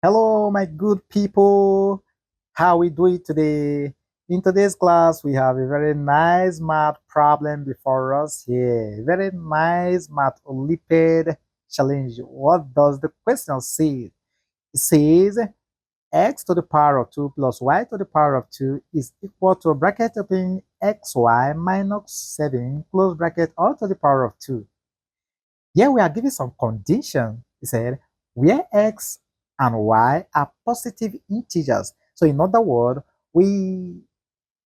Hello, my good people. How we doing today? In today's class, we have a very nice math problem before us here. Very nice math Olympiad challenge. What does the question say? It says x to the power of 2 plus y to the power of 2 is equal to bracket open xy minus 7 close bracket all to the power of 2. Here we are given some condition. It said where x and y are positive integers. So in other words, we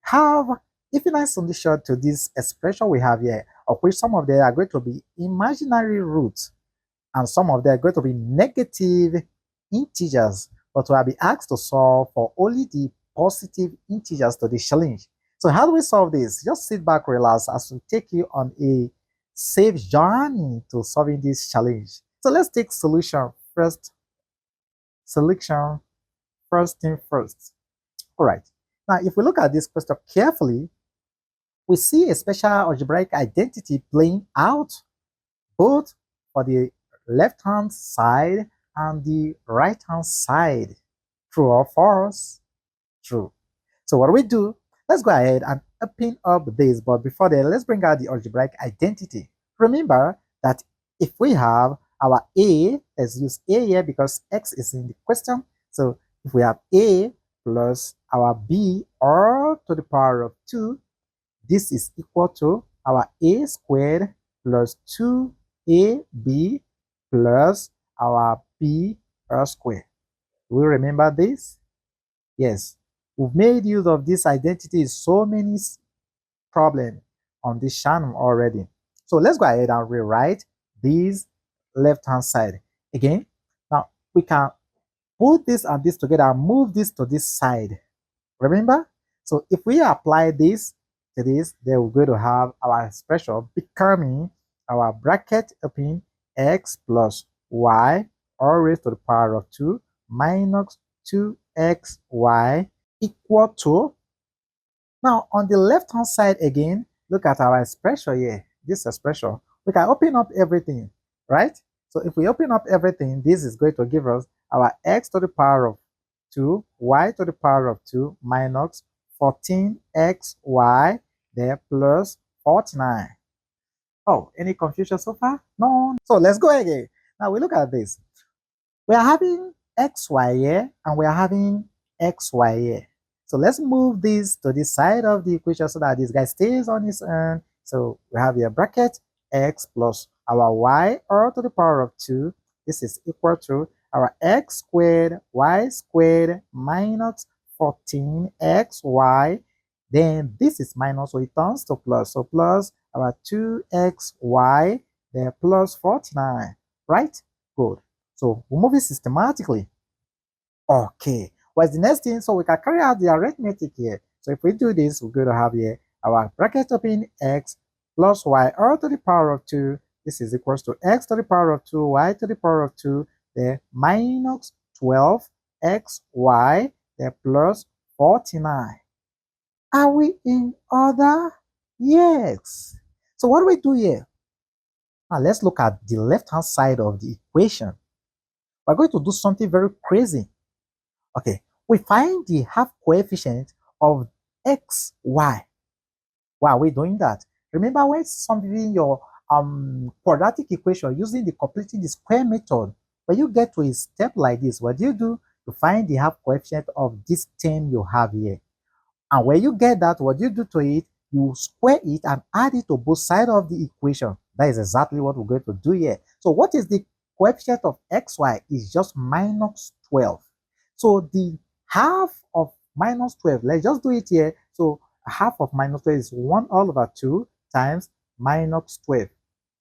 have infinite solution to this expression we have here, of which some of them are going to be imaginary roots and some of them are going to be negative integers. But we have been asked to solve for only the positive integers to the challenge. So how do we solve this? Just sit back, relax as we take you on a safe journey to solving this challenge. So let's take solution first. Selection first thing first. All right. Now, if we look at this question carefully, we see a special algebraic identity playing out both for the left-hand side and the right-hand side. True or false? True. So what do we do? Let's go ahead and open up this, but before that, let's bring out the algebraic identity. Remember that if we have our a, let's use a here because x is in the question. So if we have a plus our b all to the power of 2, this is equal to our a squared plus 2ab plus our b all squared. Do we remember this? Yes, we've made use of this identity in so many problems on this channel already. So let's go ahead and rewrite this left-hand side. Again, now we can put this and this together and move this to this side. Remember? So if we apply this to this, then we're going to have our expression becoming our bracket open x plus y all raised to the power of 2 minus 2xy equal to, now on the left hand side again, look at our expression here, this expression. We can open up everything, right? So if we open up everything, this is going to give us our x to the power of 2, y to the power of 2 minus 14xy there plus 49. Oh, any confusion so far? No. So let's go again. Now we look at this. We are having xy here and we are having xy here. So let's move this to this side of the equation so that this guy stays on his own. So we have here bracket x plus our y all to the power of 2. This is equal to our x squared y squared minus 14xy. Then this is minus, so it turns to plus. So plus our 2xy, then plus 49, right? Good. So we move it systematically. Okay. What's the next thing? So we can carry out the arithmetic here. So if we do this, we're going to have here our bracket open x plus y all to the power of 2. This is equals to x to the power of 2, y to the power of 2, then minus 12xy, then plus 49. Are we in order? Yes. So what do we do here? Now let's look at the left-hand side of the equation. We're going to do something very crazy. Okay, we find the half coefficient of x, y. Why are we doing that? Remember when solving your quadratic equation using the completing the square method, when you get to a step like this, what do? You find the half coefficient of this term you have here. And when you get that, what you do to it, you square it and add it to both sides of the equation. That is exactly what we're going to do here. So what is the coefficient of xy? Is just minus 12. So the half of minus 12, let's just do it here. So half of minus 12 is 1 all over 2 times minus 12.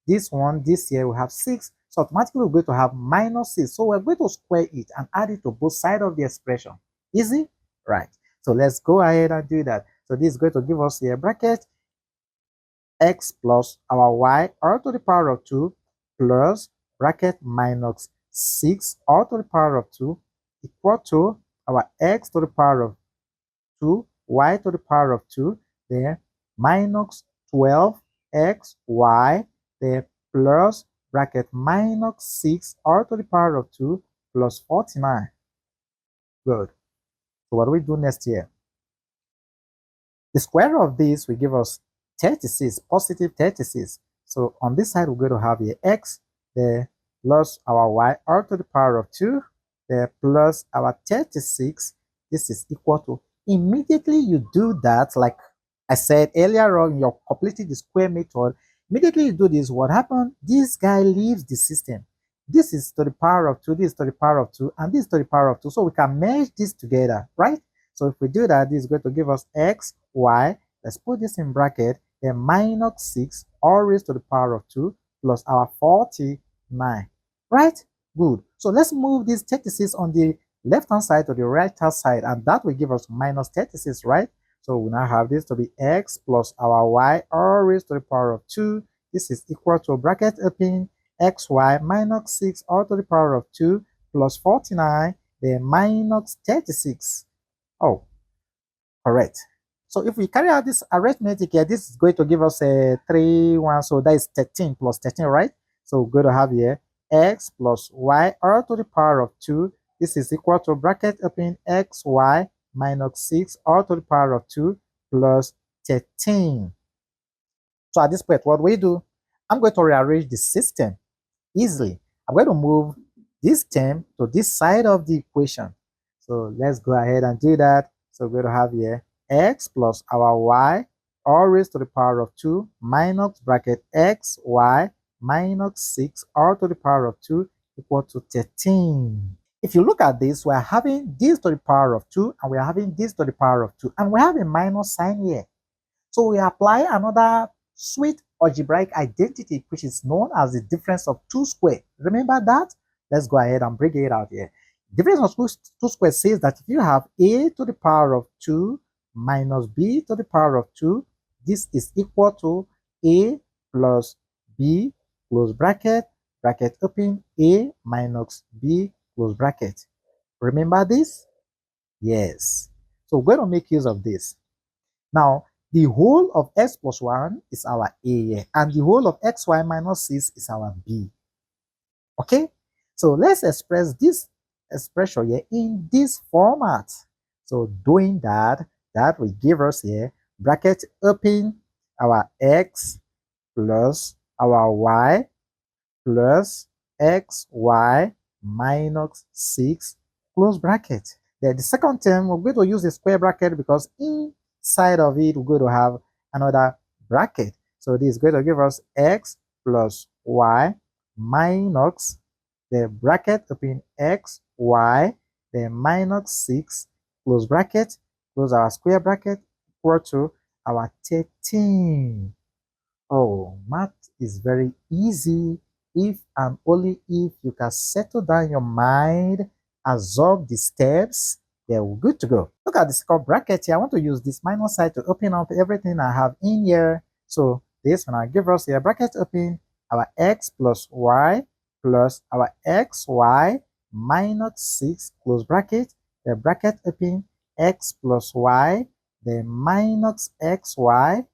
This one, this here, we have 6. So automatically we're going to have minus 6. So we're going to square it and add it to both sides of the expression. Easy? Right. So let's go ahead and do that. So this is going to give us here bracket x plus our y all to the power of 2 plus bracket minus 6 all to the power of 2 equal to our x to the power of 2, y to the power of 2, then minus 12xy, then plus bracket minus 6 all to the power of 2 plus 49. Good. So what do we do next here? The square of this will give us 36, positive 36. So on this side, we're going to have here x, the plus our y, all to the power of 2, the plus our 36. This is equal to, immediately you do that, like I said earlier on, you're completing the square method. Immediately you do this, what happened? This guy leaves the system. This is to the power of 2, this is to the power of 2, and this is to the power of 2. So we can merge this together, right? So if we do that, this is going to give us x, y. Let's put this in bracket. Then minus 6 all raised to the power of 2 plus our 49. Right? Good. So let's move this 36 on the left-hand side to the right-hand side, and that will give us minus 36, right? So we now have this to be x plus our y all raised to the power of 2. This is equal to bracket open xy minus 6 all to the power of 2 plus 49, then minus 36. Oh, correct. So if we carry out this arithmetic here, this is going to give us a 3, 1. So that is 13 plus 13, right? So we're going to have here x plus y all to the power of 2. This is equal to bracket open xy minus 6 all to the power of 2 plus 13. So at this point, what we do, I'm going to rearrange the system easily. I'm going to move this term to this side of the equation. So let's go ahead and do that. So we're going to have here x plus our y all raised to the power of 2 minus bracket x, y minus 6 all to the power of 2 equal to 13. If you look at this, we're having this to the power of 2 and we're having this to the power of 2, and we have a minus sign here. So we apply another sweet algebraic identity, which is known as the difference of two squares. Remember that? Let's go ahead and bring it out here. Difference of two squares says that if you have a to the power of 2 minus b to the power of 2, this is equal to a plus b close bracket, bracket open, a minus b close bracket. Remember this? Yes. So we're going to make use of this. Now, the whole of x plus 1 is our a, and the whole of xy minus 6 is our b. Okay? So let's express this expression here in this format. So doing that, that will give us here bracket open our x plus our y plus xy minus 6 close bracket. Then the second term, we're going to use a square bracket because inside of it, we're going to have another bracket. So this is going to give us x plus y minus the bracket open x, y, then minus 6 close bracket, close our square bracket, equal to our 13. Oh, math is very easy if and only if you can settle down your mind, absorb the steps, then we're good to go. Look at the second bracket here. I want to use this minus sign to open up everything I have in here. So this will give us here bracket open our x plus y plus our xy minus 6 close bracket, the bracket open x plus y, the minus xy,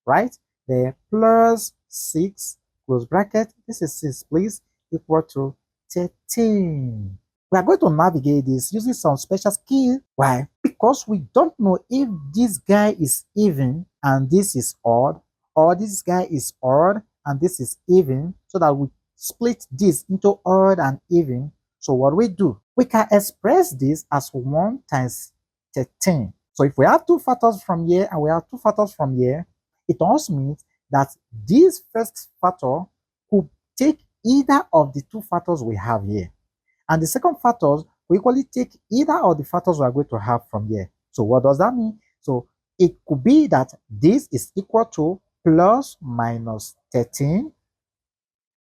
right? The plus 6 close bracket, this is 6 please, equal to 13. We are going to navigate this using some special skill. Why? Because we don't know if this guy is even and this is odd, or this guy is odd and this is even, so that we split this into odd and even. So what we do, we can express this as 1 times 13. So if we have two factors from here and we have two factors from here, it also means that this first factor could take either of the two factors we have here. And the second factor will equally take either of the factors we are going to have from here. So what does that mean? So it could be that this is equal to plus minus 13.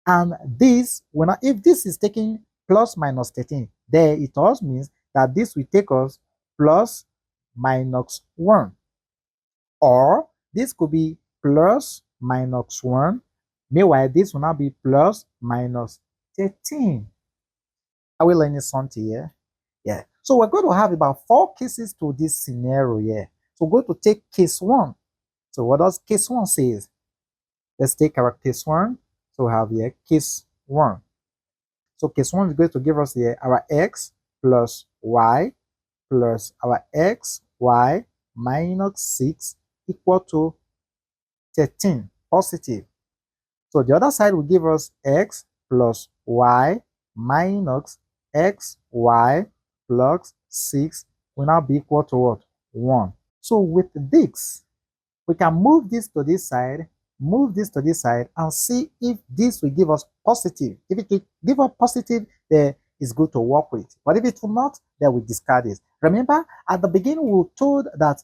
And this, if this is taking plus minus 13, then it also means that this will take us plus minus 1. Or this could be plus minus 1. Meanwhile, this will now be plus minus 13. Are we learning something here? Yeah. So we're going to have about 4 cases to this scenario here. So we're going to take case 1. So what does case 1 say? Let's take our case 1. So we have here case 1. So case 1 is going to give us here our x plus y plus our x, y minus 6 equal to 13, positive. So the other side will give us x plus y minus x, y plus 6 will now be equal to what? 1. So with this, we can move this to this side, move this to this side, and see if this will give us positive. If it will give us positive, then it's good to work with. But if it will not, then we discard it. Remember, at the beginning, we were told that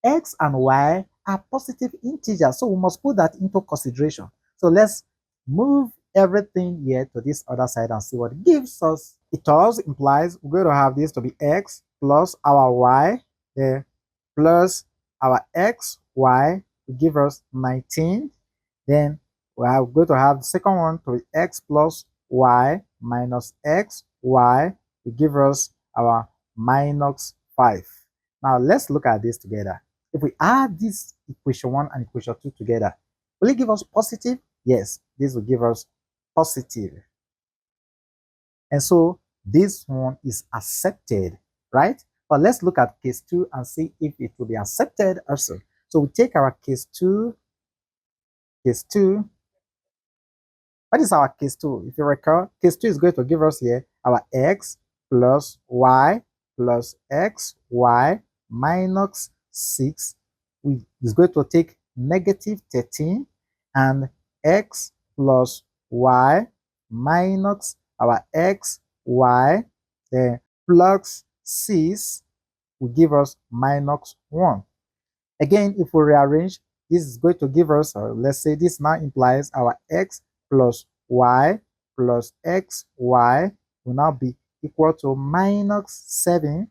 x and y are positive integers, so we must put that into consideration. So let's move everything here to this other side and see what it gives us. It also implies we're going to have this to be x plus our y there plus our x, y will give us 19. Then we are going to have the second one to be x plus y minus x, y will give us our minus 5. Now let's look at this together. If we add this equation 1 and equation 2 together, will it give us positive? Yes, this will give us positive. And so this one is accepted, right? But let's look at case 2 and see if it will be accepted also. So we take our case 2. Case 2. What is our case 2? If you recall, case 2 is going to give us here our x plus y plus x, y minus 6. We is going to take negative 13 and x plus y minus our x, y, then plus 6 will give us minus 1. Again, if we rearrange, this is going to give us, let's say this now implies our x plus y plus x, y will now be equal to minus 7,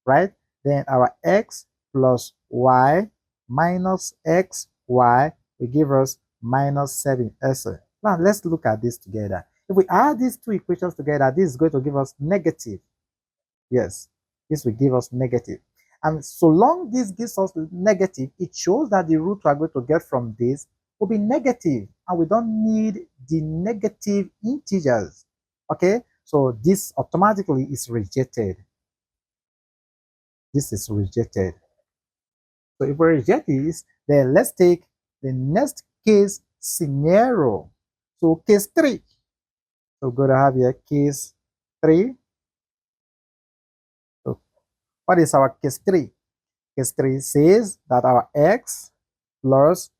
right? Then our x plus y minus x, y will give us minus 7 also. Now let's look at this together. If we add these two equations together, this is going to give us negative. Yes, this will give us negative. And so long this gives us negative, it shows that the root we are going to get from this will be negative, and we don't need the negative integers. Okay, so this automatically is rejected. This is rejected. So if we reject this, then let's take the next case scenario. So case 3. So we're going to have here case 3. So what is our case 3? Case 3 says that our x plus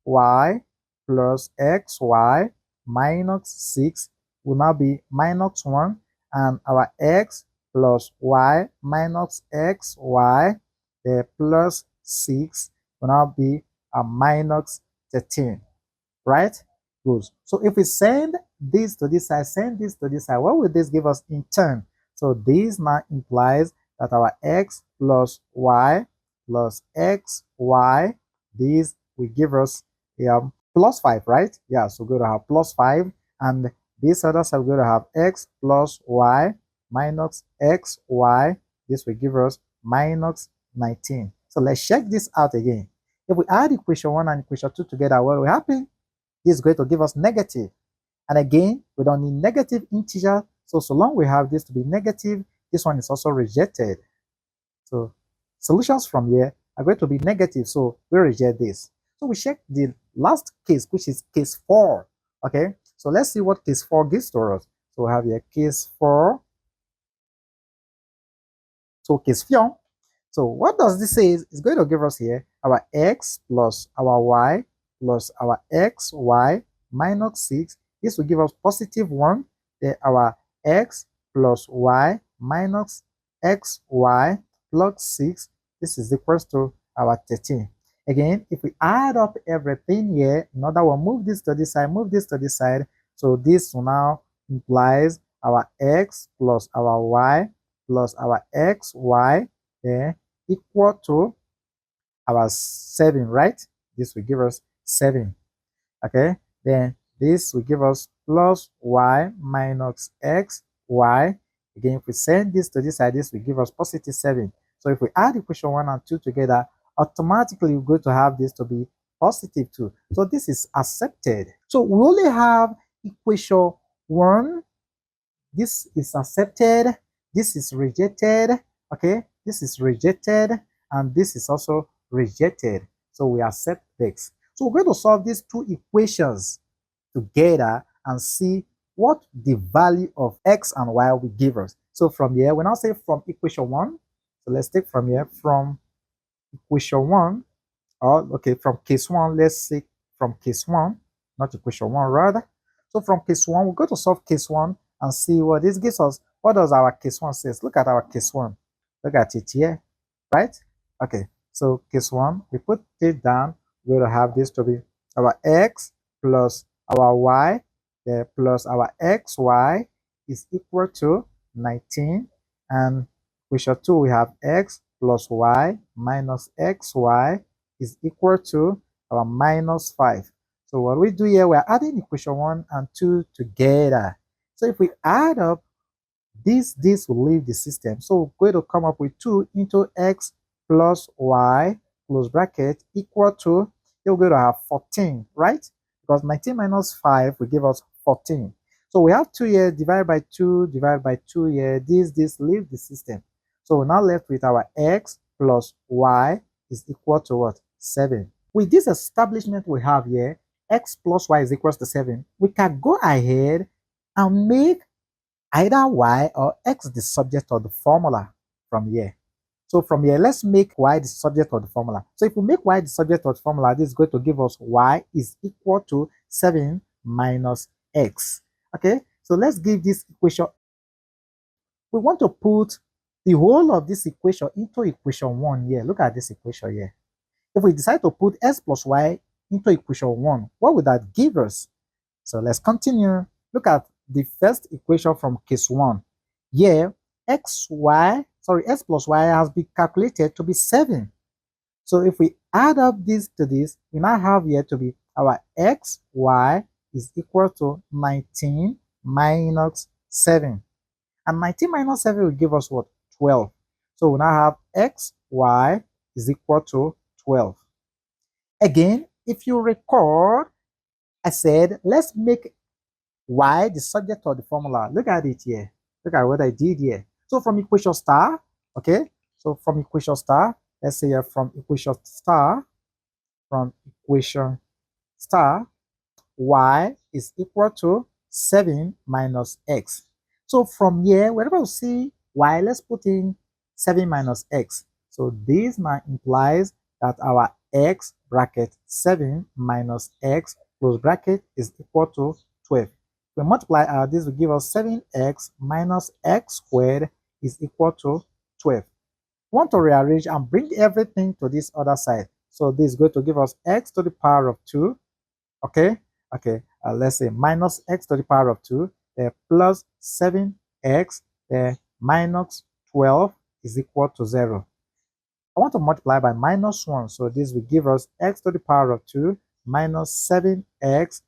y plus xy minus 6 will now be minus 1, and our x plus y minus xy, the plus 6 will now be a minus 13, right? Good. So if we send this to this side, send this to this side, what will this give us in turn? So this now implies that our x plus y plus x, y, this will give us plus 5, right? Yeah, so we're going to have plus 5, and this other side we're going to have x plus y minus x, y. This will give us minus 19. So let's check this out again. If we add equation 1 and equation 2 together, what will happen? This is going to give us negative. And again, we don't need negative integer. So long we have this to be negative, this one is also rejected. So solutions from here are going to be negative, so we reject this. So we check the last case, which is case 4. Okay, so let's see what case 4 gives to us. So we have here case 4. So case 4. So what does this say? It's going to give us here our x plus our y plus our x, y minus 6. This will give us positive 1. Then our x plus y minus x, y plus 6. This is equals to our 13. Again, if we add up everything here, in other words, move this to this side, move this to this side. So this now implies our x plus our y plus our x, y, then equal to our 7, right? This will give us 7. Okay, then this will give us plus y minus x, y. Again, if we send this to this side, this will give us positive 7. So if we add equation 1 and 2 together, automatically we're going to have this to be positive 2. So this is accepted. So we only have equation 1. This is accepted. This is rejected. Okay, this is rejected, and this is also rejected. So we accept this. So we're going to solve these two equations together and see what the value of x and y will give us. So from here, we now say from equation 1. So let's take from here, from equation 1, or okay, from case 1, let's say from case 1, not equation 1 rather. So from case 1, we're going to solve case 1 and see what this gives us. What does our case 1 says? Look at our case 1. Look at it here, right? Okay, so case 1, we put it down. We're going to have this to be our x plus our y, plus our xy is equal to 19. And equation 2, we have x plus y minus xy is equal to our minus 5. So what we do here, we're adding equation 1 and 2 together. So if we add up this will leave the system. So we're going to come up with 2 into x plus y close bracket equal to, we're going to have 14, right? Because 19 minus 5 will give us 14. So we have 2 here divided by 2 here. This leave the system. So we're now left with our x plus y is equal to what? 7. With this establishment we have here, x plus y is equal to 7, we can go ahead and make either y or x the subject of the formula from here. So from here, let's make y the subject of the formula. So if we make y the subject of the formula, this is going to give us y is equal to 7 minus x. Okay, so let's give this equation. We want to put the whole of this equation into equation 1 here. Look at this equation here. If we decide to put x plus y into equation 1, what would that give us? So let's continue. Look at the first equation from case 1. Here, x plus y has been calculated to be 7. So if we add up this to this, we now have here to be our xy is equal to 19 minus 7. And 19 minus 7 will give us what? 12. So we now have xy is equal to 12. Again, if you recall, I said, let's make y the subject of the formula. Look at it here. Look at what I did here. So from equation star, okay? So from equation star, let's say from equation star, y is equal to 7 minus x. So from here, wherever we see y, let's put in 7 minus x. So this now implies that our x bracket 7 minus x close bracket is equal to 12. We multiply this will give us 7x minus x squared is equal to 12. We want to rearrange and bring everything to this other side. So this is going to give us x to the power of 2. Okay, let's say minus x to the power of 2, plus 7x minus 12 is equal to 0. I want to multiply by minus 1, so this will give us x to the power of 2 minus 7x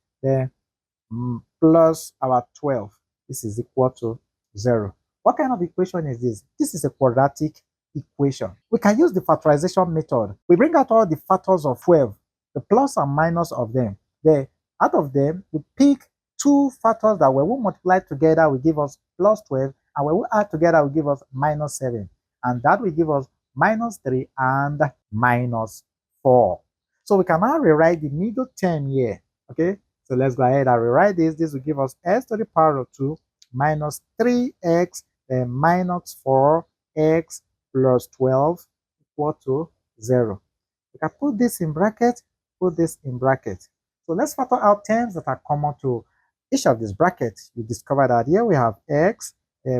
plus our 12. This is equal to 0. What kind of equation is this? This is a quadratic equation. We can use the factorization method. We bring out all the factors of 12, the plus and minus of them. Out of them, we pick 2 factors that when we multiply together will give us plus 12, and when we add together will give us minus 7. And that will give us minus 3 and minus 4. So we can now rewrite the middle term here. Okay, so let's go ahead and rewrite this. This will give us x to the power of 2 minus 3x minus 4x plus 12 equal to 0. We can put this in bracket, put this in bracket. So let's factor out terms that are common to each of these brackets. We discover that here we have x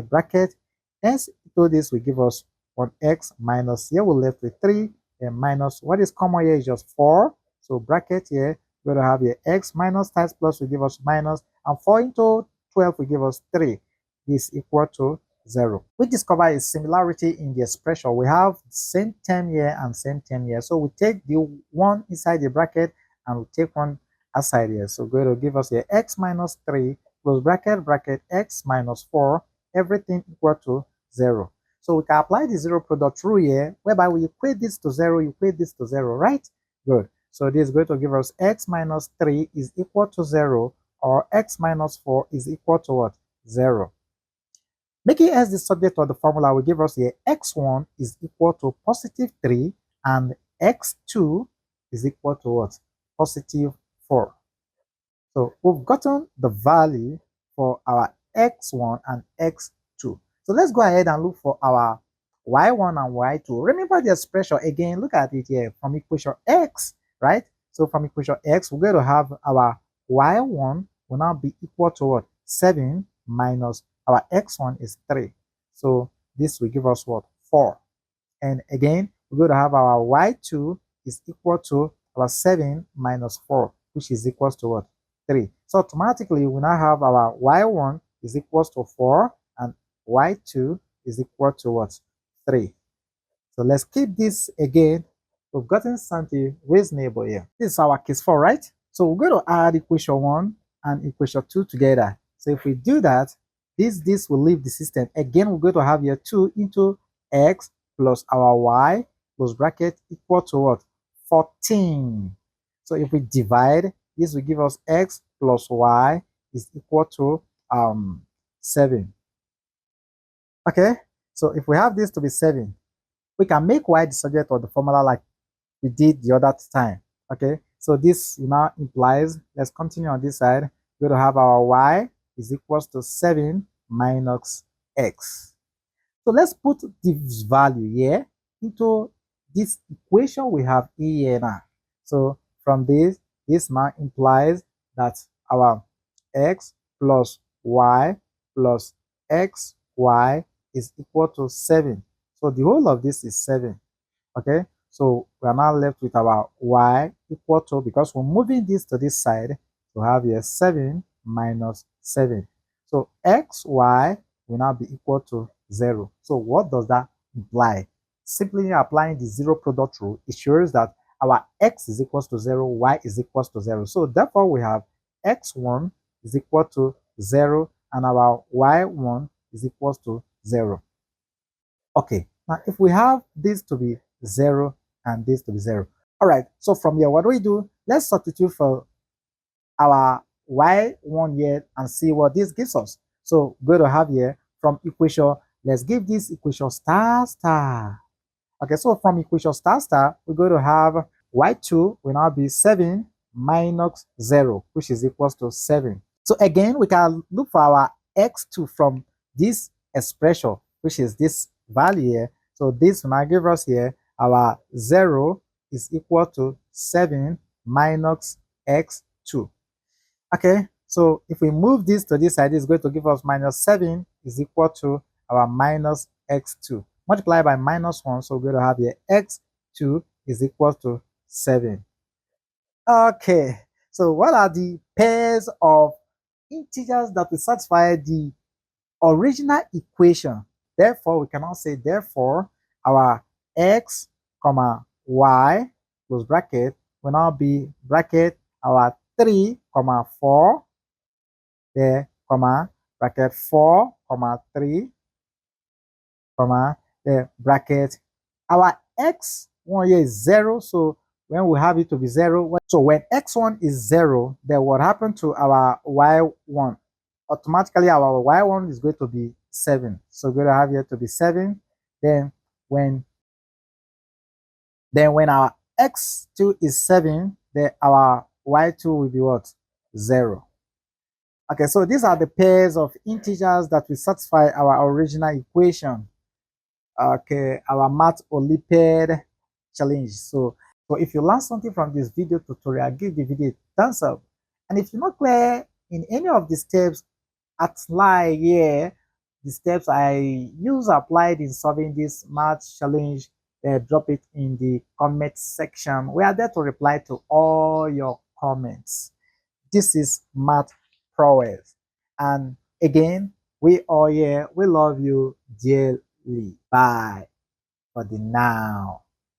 bracket s to this will give us 1x minus, here we're left with 3 minus, what is common here is just 4. So bracket here, we're going to have here x minus times plus will give us minus, and 4 into 12 will give us 3. This is equal to 0. We discover a similarity in the expression. We have same term here and same term here. So we take the one inside the bracket and we take one outside here. So we're going to give us here x minus 3 close bracket x minus 4, everything equal to 0. So we can apply the 0 product rule here, whereby we equate this to 0, equate this to 0, right? Good. So this is going to give us x minus 3 is equal to 0, or x minus 4 is equal to what? 0. Making s the subject of the formula will give us here x1 is equal to positive 3 and x2 is equal to what? Positive 4. So we've gotten the value for our x1 and x2. So let's go ahead and look for our y1 and y2. Remember the expression again, look at it here from equation x, right? So from equation x, we're going to have our y1 will now be equal to what? 7 minus our x1 is 3. So this will give us what? 4. And again, we're going to have our y2 is equal to our 7 minus 4, which is equals to what? 3. So automatically, we now have our y1 is equals to 4 and y2 is equal to what? 3. So let's keep this again. We've gotten something reasonable here. This is our case 4, right? So we're going to add equation 1 and equation 2 together. So if we do that, this will leave the system. Again, we're going to have here 2 into x plus our y plus bracket equal to what? 14. So if we divide, this will give us x plus y is equal to 7. Okay, so if we have this to be 7, we can make y the subject of the formula like we did the other time. Okay, so this now implies, let's continue on this side, we're going to have our y is equals to 7 minus x. So let's put this value here into this equation we have here now. So from this now implies that our x plus y plus xy is equal to 7. So the whole of this is 7. Okay, so we are now left with our y equal to, because we're moving this to this side, to have here 7 minus 7. So xy will now be equal to 0. So what does that imply? Simply applying the zero product rule, it shows that our x is equals to 0, y is equals to 0. So therefore we have x1 is equal to 0 and our y1 is equals to 0. Okay, now if we have this to be 0 and this to be 0. All right, so from here, what do we do? Let's substitute for our y1 here and see what this gives us. So we're going to have here from equation, let's give this equation star star. Okay, so from equation star star, we're going to have y2 will now be 7 minus 0, which is equals to 7. So again, we can look for our x2 from this expression, which is this value here. So this will now give us here our 0 is equal to 7 minus x2. Okay, so if we move this to this side, it's going to give us minus 7 is equal to our minus x2. Multiply by minus 1, so we're going to have here x2 is equal to 7. Okay, so what are the pairs of integers that will satisfy the original equation? Therefore, we cannot say therefore our x comma y close bracket will now be bracket our 3 comma 4 there comma bracket 4 comma 3 comma the bracket our x1 here is 0. So when we have it to be 0, so when x1 is 0, then what happened to our y1? Automatically our y1 is going to be 7. So we're going to have here to be 7. Then when our x2 is 7, then our y2 will be what? 0. Okay, so these are the pairs of integers that will satisfy our original equation. Okay, our math Olympiad challenge. So if you learned something from this video tutorial, give the video a thumbs up. And if you're not clear in any of the steps apply here, the steps I use applied in solving this math challenge, drop it in the comment section. We are there to reply to all your comments. This is math prowess, and again, we all here, we love you dearly. Bye for the now.